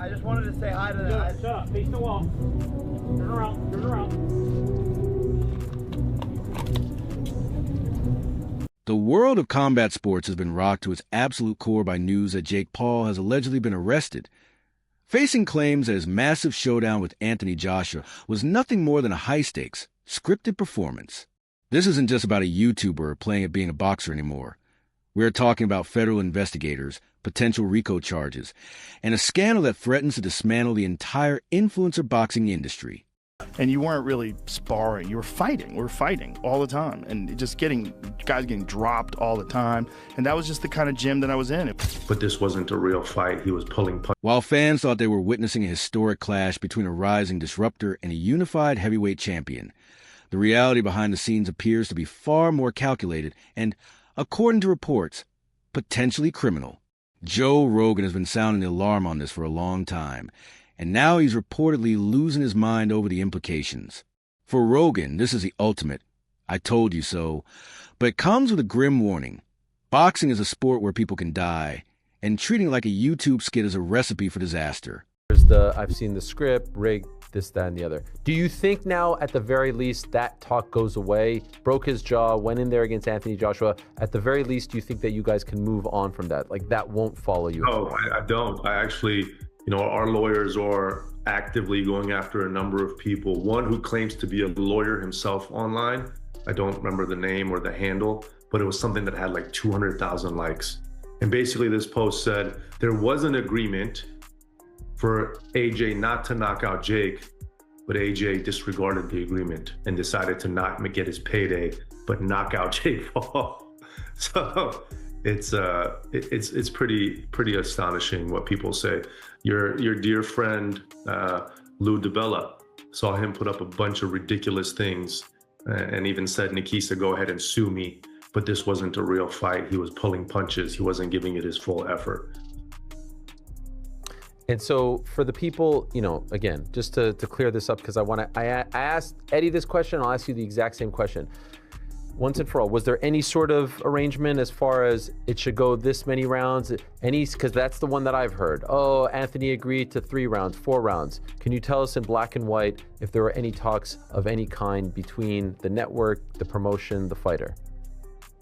I just wanted to say hi to that. Shut up. Face the wall. Turn around. Turn around. The world of combat sports has been rocked to its absolute core by news that Jake Paul has allegedly been arrested, facing claims that his massive showdown with Anthony Joshua was nothing more than a high-stakes, scripted performance. This isn't just about a YouTuber playing at being a boxer anymore. We're talking about federal investigators, potential RICO charges, and a scandal that threatens to dismantle the entire influencer boxing industry. And you weren't really sparring, you were fighting. We were fighting all the time and just guys getting dropped all the time. And that was just the kind of gym that I was in. But this wasn't a real fight. He was pulling punches. While fans thought they were witnessing a historic clash between a rising disruptor and a unified heavyweight champion, the reality behind the scenes appears to be far more calculated and, according to reports, potentially criminal. Joe Rogan has been sounding the alarm on this for a long time, and now he's reportedly losing his mind over the implications. For Rogan, this is the ultimate "I told you so," but it comes with a grim warning. Boxing is a sport where people can die, and treating it like a YouTube skit is a recipe for disaster. I've seen the script, rigged, this, that, and the other. Do you think now, at the very least, that talk goes away? Broke his jaw, went in there against Anthony Joshua. At the very least, do you think that you guys can move on from that? Like, that won't follow you? No, I don't. I actually, our lawyers are actively going after a number of people. One who claims to be a lawyer himself online. I don't remember the name or the handle, but it was something that had like 200,000 likes. And basically this post said there was an agreement for AJ not to knock out Jake, but AJ disregarded the agreement and decided to not get his payday, but knock out Jake Paul. So it's pretty astonishing what people say. Your dear friend Lou DiBella, saw him put up a bunch of ridiculous things and even said, Nikisa, go ahead and sue me. But this wasn't a real fight. He was pulling punches. He wasn't giving it his full effort. And so for the people, again, just to clear this up, because I asked Eddie this question, I'll ask you the exact same question. Once and for all, was there any sort of arrangement as far as it should go this many rounds? Because that's the one that I've heard. Oh, Anthony agreed to 3 rounds, 4 rounds. Can you tell us in black and white if there were any talks of any kind between the network, the promotion, the fighter?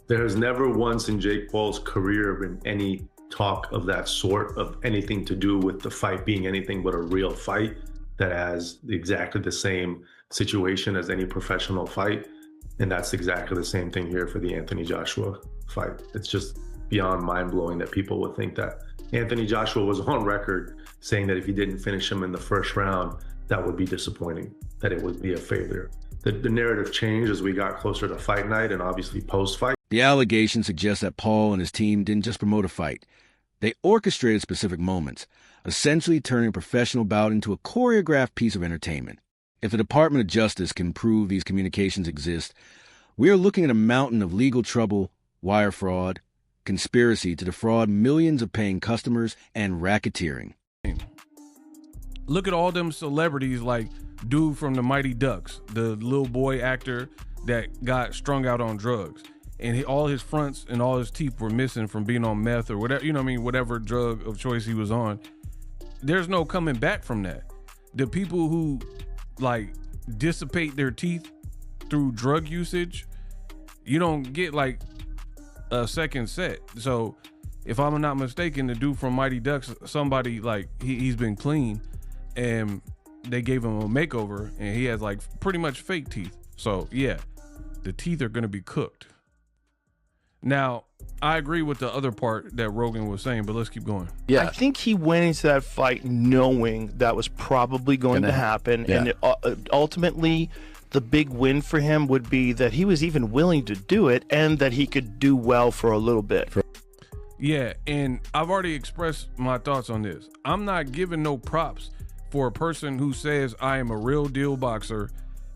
There has never once in Jake Paul's career been any talk of that sort, of anything to do with the fight being anything but a real fight that has exactly the same situation as any professional fight. And that's exactly the same thing here for the Anthony Joshua fight. It's just beyond mind-blowing that people would think that. Anthony Joshua was on record saying that if he didn't finish him in the first round, that would be disappointing, that it would be a failure. The narrative changed as we got closer to fight night and obviously post-fight. The allegation suggests that Paul and his team didn't just promote a fight. They orchestrated specific moments, essentially turning a professional bout into a choreographed piece of entertainment. If the Department of Justice can prove these communications exist, we are looking at a mountain of legal trouble, wire fraud, conspiracy to defraud millions of paying customers, and racketeering. Look at all them celebrities like dude from the Mighty Ducks, the little boy actor that got strung out on drugs. And all his fronts and all his teeth were missing from being on meth or whatever, whatever drug of choice he was on. There's no coming back from that. The people who dissipate their teeth through drug usage, you don't get a second set. So if I'm not mistaken, the dude from Mighty Ducks, somebody he's been clean and they gave him a makeover and he has pretty much fake teeth. So yeah, the teeth are going to be cooked. Now, I agree with the other part that Rogan was saying, but let's keep going. Yeah, I think he went into that fight knowing that was probably going to happen. Yeah. And ultimately, the big win for him would be that he was even willing to do it and that he could do well for a little bit. Yeah, and I've already expressed my thoughts on this. I'm not giving no props for a person who says I am a real deal boxer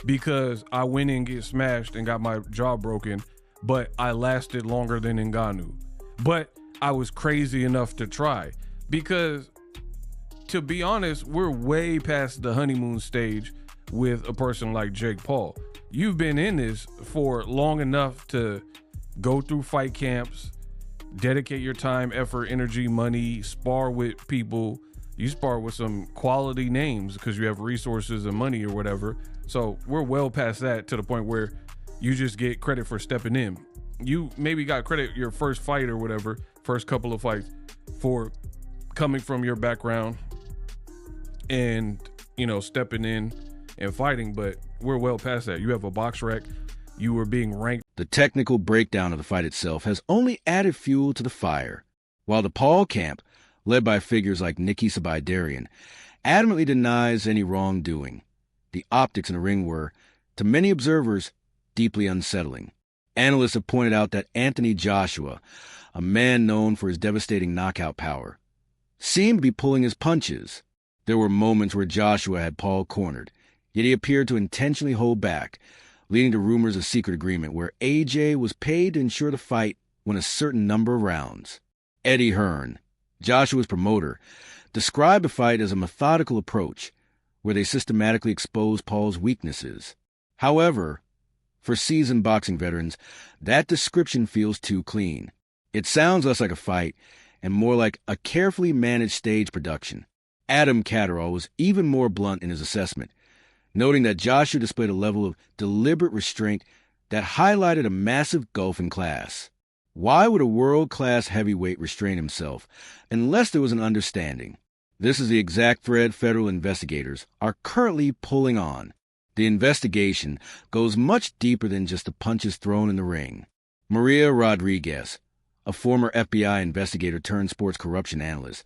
because I went in and get smashed and got my jaw broken, but I lasted longer than Ngannou. But I was crazy enough to try, because to be honest, we're way past the honeymoon stage with a person like Jake Paul. You've been in this for long enough to go through fight camps, dedicate your time, effort, energy, money, spar with people, You spar with some quality names because you have resources and money or whatever. So we're well past that, to the point where you just get credit for stepping in. You maybe got credit your first fight or whatever, first couple of fights, for coming from your background and, you know, stepping in and fighting. But we're well past that. You have a box rec. You were being ranked. The technical breakdown of the fight itself has only added fuel to the fire, while the Paul camp, led by figures like Nikki Sabaidarian, adamantly denies any wrongdoing. The optics in the ring were, to many observers, deeply unsettling. Analysts have pointed out that Anthony Joshua, a man known for his devastating knockout power, seemed to be pulling his punches. There were moments where Joshua had Paul cornered, yet he appeared to intentionally hold back, leading to rumors of secret agreement where AJ was paid to ensure the fight went a certain number of rounds. Eddie Hearn, Joshua's promoter, described the fight as a methodical approach where they systematically exposed Paul's weaknesses. However, for seasoned boxing veterans, that description feels too clean. It sounds less like a fight and more like a carefully managed stage production. Adam Catterall was even more blunt in his assessment, noting that Joshua displayed a level of deliberate restraint that highlighted a massive gulf in class. Why would a world-class heavyweight restrain himself unless there was an understanding? This is the exact thread federal investigators are currently pulling on. The investigation goes much deeper than just the punches thrown in the ring. Maria Rodriguez, a former FBI investigator turned sports corruption analyst,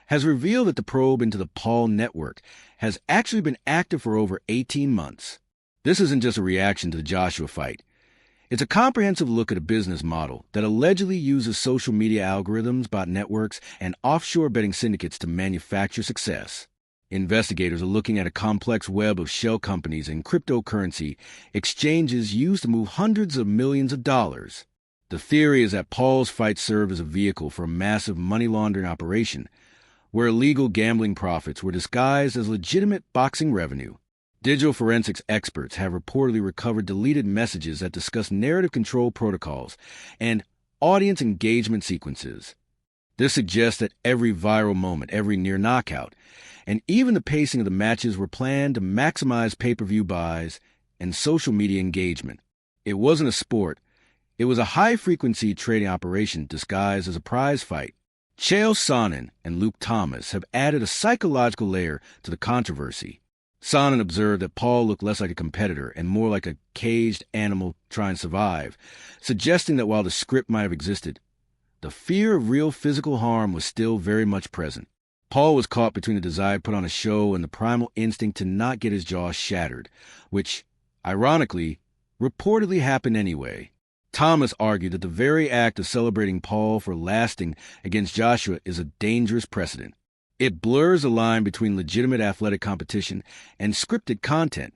has revealed that the probe into the Paul network has actually been active for over 18 months. This isn't just a reaction to the Joshua fight. It's a comprehensive look at a business model that allegedly uses social media algorithms, bot networks, and offshore betting syndicates to manufacture success. Investigators are looking at a complex web of shell companies and cryptocurrency exchanges used to move hundreds of millions of dollars. The theory is that Paul's fight served as a vehicle for a massive money laundering operation, where illegal gambling profits were disguised as legitimate boxing revenue. Digital forensics experts have reportedly recovered deleted messages that discuss narrative control protocols and audience engagement sequences. This suggests that every viral moment, every near knockout, and even the pacing of the matches were planned to maximize pay-per-view buys and social media engagement. It wasn't a sport. It was a high-frequency trading operation disguised as a prize fight. Chael Sonnen and Luke Thomas have added a psychological layer to the controversy. Sonnen observed that Paul looked less like a competitor and more like a caged animal trying to survive, suggesting that while the script might have existed, the fear of real physical harm was still very much present. Paul was caught between the desire to put on a show and the primal instinct to not get his jaw shattered, which, ironically, reportedly happened anyway. Thomas argued that the very act of celebrating Paul for lasting against Joshua is a dangerous precedent. It blurs the line between legitimate athletic competition and scripted content,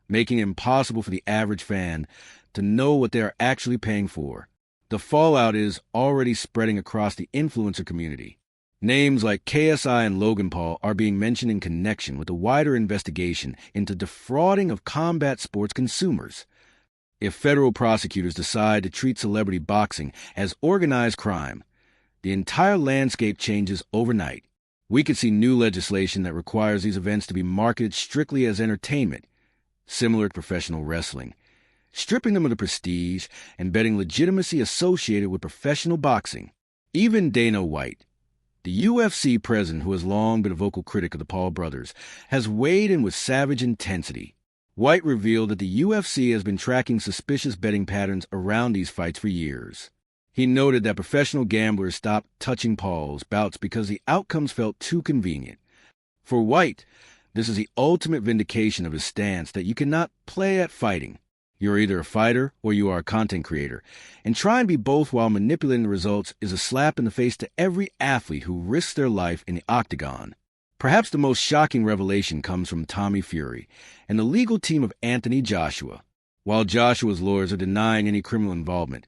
making it impossible for the average fan to know what they are actually paying for. The fallout is already spreading across the influencer community. Names like KSI and Logan Paul are being mentioned in connection with a wider investigation into defrauding of combat sports consumers. If federal prosecutors decide to treat celebrity boxing as organized crime, the entire landscape changes overnight. We could see new legislation that requires these events to be marketed strictly as entertainment, similar to professional wrestling, stripping them of the prestige and betting legitimacy associated with professional boxing. Even Dana White, the UFC president who has long been a vocal critic of the Paul brothers, has weighed in with savage intensity. White revealed that the UFC has been tracking suspicious betting patterns around these fights for years. He noted that professional gamblers stopped touching Paul's bouts because the outcomes felt too convenient. For White, this is the ultimate vindication of his stance that you cannot play at fighting. You're either a fighter or you are a content creator, and trying to be both while manipulating the results is a slap in the face to every athlete who risks their life in the octagon. Perhaps the most shocking revelation comes from Tommy Fury and the legal team of Anthony Joshua. While Joshua's lawyers are denying any criminal involvement,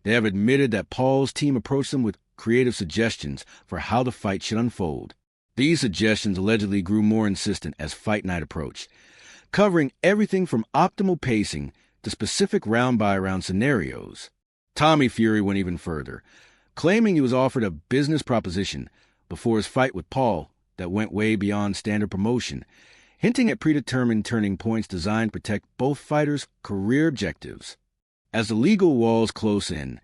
they have admitted that Paul's team approached them with creative suggestions for how the fight should unfold. These suggestions allegedly grew more insistent as fight night approached, covering everything from optimal pacing to specific round-by-round scenarios. Tommy Fury went even further, claiming he was offered a business proposition before his fight with Paul that went way beyond standard promotion, hinting at predetermined turning points designed to protect both fighters' career objectives. As the legal walls close in,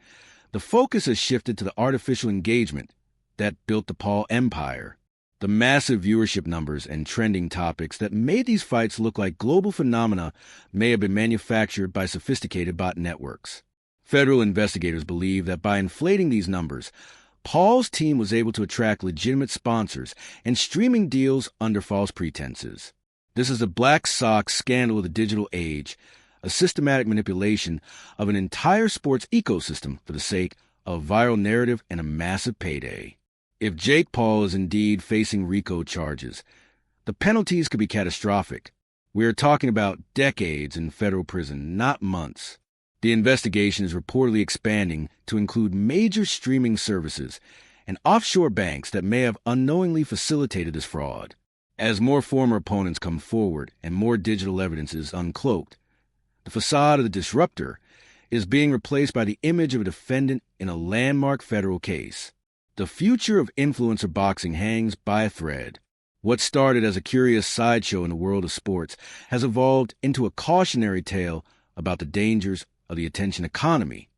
the focus has shifted to the artificial engagement that built the Paul empire. The massive viewership numbers and trending topics that made these fights look like global phenomena may have been manufactured by sophisticated bot networks. Federal investigators believe that by inflating these numbers, Paul's team was able to attract legitimate sponsors and streaming deals under false pretenses. This is a black sock scandal of the digital age, a systematic manipulation of an entire sports ecosystem for the sake of a viral narrative and a massive payday. If Jake Paul is indeed facing RICO charges, the penalties could be catastrophic. We are talking about decades in federal prison, not months. The investigation is reportedly expanding to include major streaming services and offshore banks that may have unknowingly facilitated this fraud. As more former opponents come forward and more digital evidence is uncloaked, the facade of the disruptor is being replaced by the image of a defendant in a landmark federal case. The future of influencer boxing hangs by a thread. What started as a curious sideshow in the world of sports has evolved into a cautionary tale about the dangers of the attention economy.